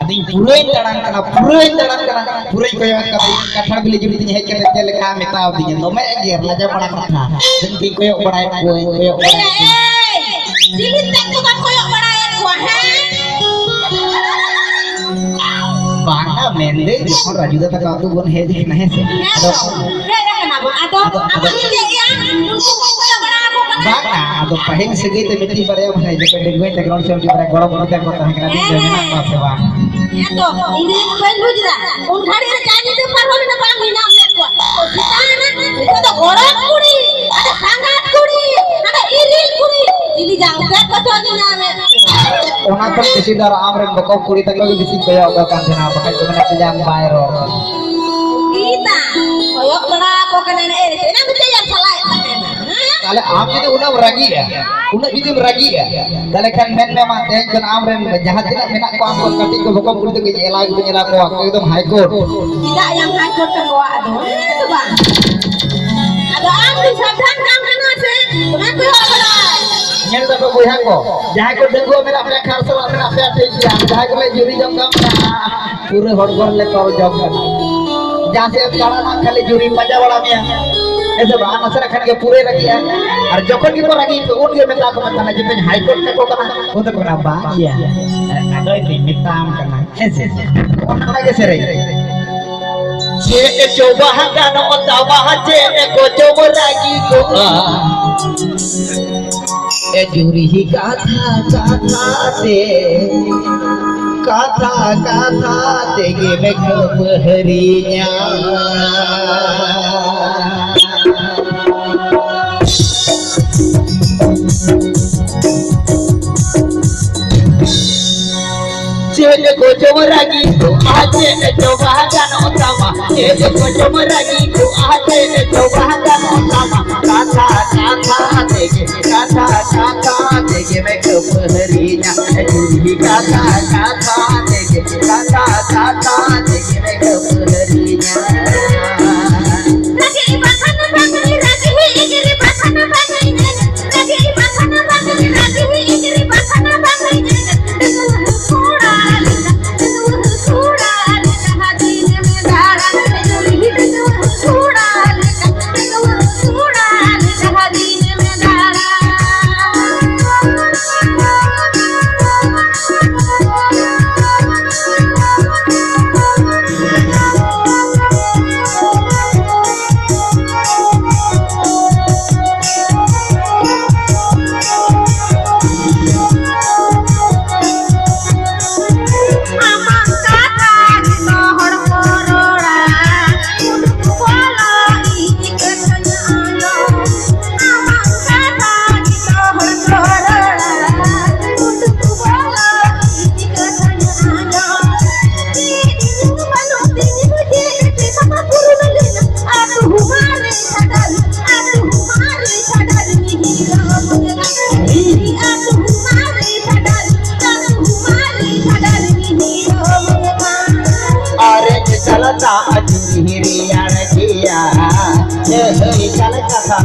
ading puroi taran kana puroi koyo katha bili juri tin hej kete chel lekha metaw din dome ger laja pada katha den ki koyo badai koyo Jilid tak tu kan koyo badai ko he bana mende jokon raju da tak tu gon hej na he se ado apa ni ya unku koyo badai ko bana ado pahing segi te meti bare bhai je pe dengwe te ground se bare goro goro te ko ta kana din jena pa se ba ya to ini ben bujra un ghadi re jani te parbo na bang ina me ko kita na itu to gorok kuri ada sangat kuri ada iril kuri jili jang te ko to ni na me ona to kisi dar amre bako kuri tak lagi bisi koyo ga kan jena pakai to na jang bairo kita koyo bada ko kana ere na bute yang salah kale am jodi una ragi ya una jodi ragi ya kale kan men me mate kan amre jahat tidak menak ko am ko kati ko bako kuri to ke ela ko nyela ko ekdom high court tidak yang high court kan ko ado itu bang ado am di sabdan kam kana se तुम्हें कोई बड़ा nyel da ko buha ko jahay ko dengo mera pe kharso mera pe ठीक ya jahay ko le juri jam kam पूरे हड़गड़ ले कर जब जहाँ से काला ना खाली जूरी मजा वाला मिया ऐसे बाहर नसर खन के पूरे रखी है और जोखन की को रखी तो उन के मिता को मत ना जितने हाई कोर्ट के को करना वो तो कोना बा या अदो इतनी मिताम करना ऐसे कौन लगे से रही ये चोबा का न ओतावा जे को चोबो लागी को ए जूरी ही गाथा तेगे में खबरिया चेज को चमरागी तो आजे तो भागन ओतामा चेज को चमरागी तो आजे तो भागन ओतामा काथा तेगे में खबरिया जूरी काथा तेगे में खबरिया lagi makan bagi lagi igiri makan bagi lagi makan bagi lagi igiri makan bagi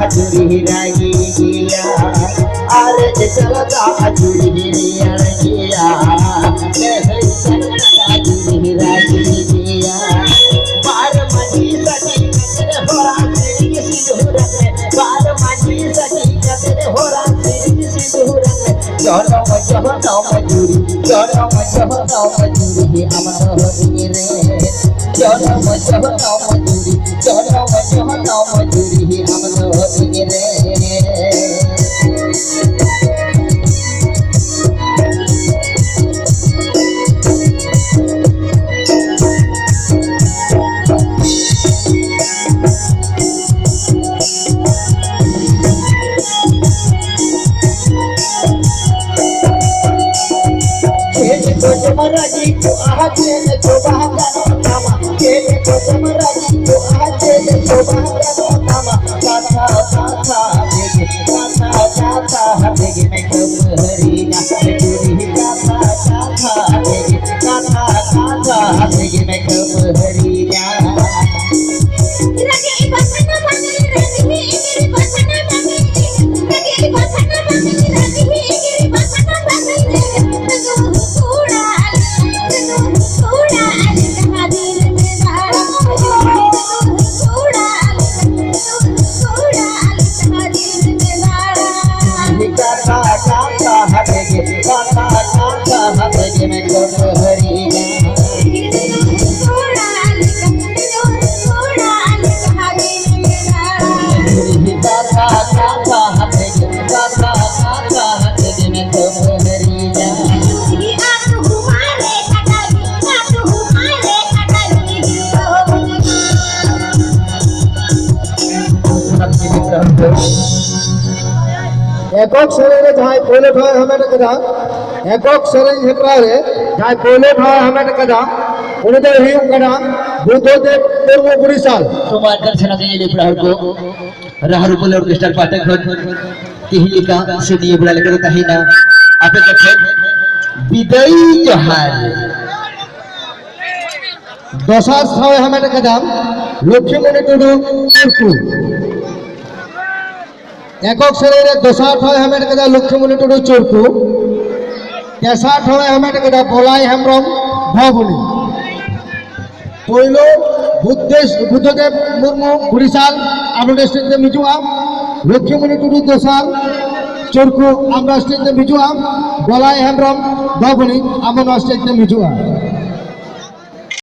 हजूरी रागी गिया अरे चलता हजूरी गिया हजूरी रागी गिया बार मजी सजी कतरे होरा तेरी सिंदूर में बार मजी सजी कतरे होरा तेरी सिंदूर में चलो मजूरी हम होई रे चलो मजूरी हम होई रे Maraji ko ahaje ne ko bahanga no nama ke ko maraji ko ahaje ne ko bahanga no nama kata dege me ko hari na churi kata dege me ko hari na lagi basana bagi lagi igiri basana bagi lagi basana bagi lagi igiri basana bagi एকক शरीर जहाँ पहले भाई हमें कदा एকক शरीर हेकरा रे जहाँ पहले भाई हमें कदा उन्हें ही कदा बुद्धदेव पूर्व पूरी साल তোমার দর্শনা দিয়ে লিপ্রাহর কো রাহার উপলে অর্কেস্ট্রার পাঠক ঘর তিহিলিকা সে নিয়ে বুড়া লেগে কাহিনা আপে দেখেন বিদায়ী জহার दशार स्थावे हमें कदा लक्ष्मीमणि टुडू तुर्कू एকক शरीर दशार स्थावे हमें कदा लक्ष्मीमणि टुडू चुरकू तेसार स्थावे हमें कदा बोलाई हेम्ब्रम भवनी पहिलो बुद्धदेव मुर्मू बुड़ीसाल আমরা স্টেজে মিজুয়া লক্ষ্মীমণি টুডু দোসার চুরকু আমরা স্টেজে মিজুয়া বলাই হেমব্রম ভবনী আমরা স্টেজে মিজুয়া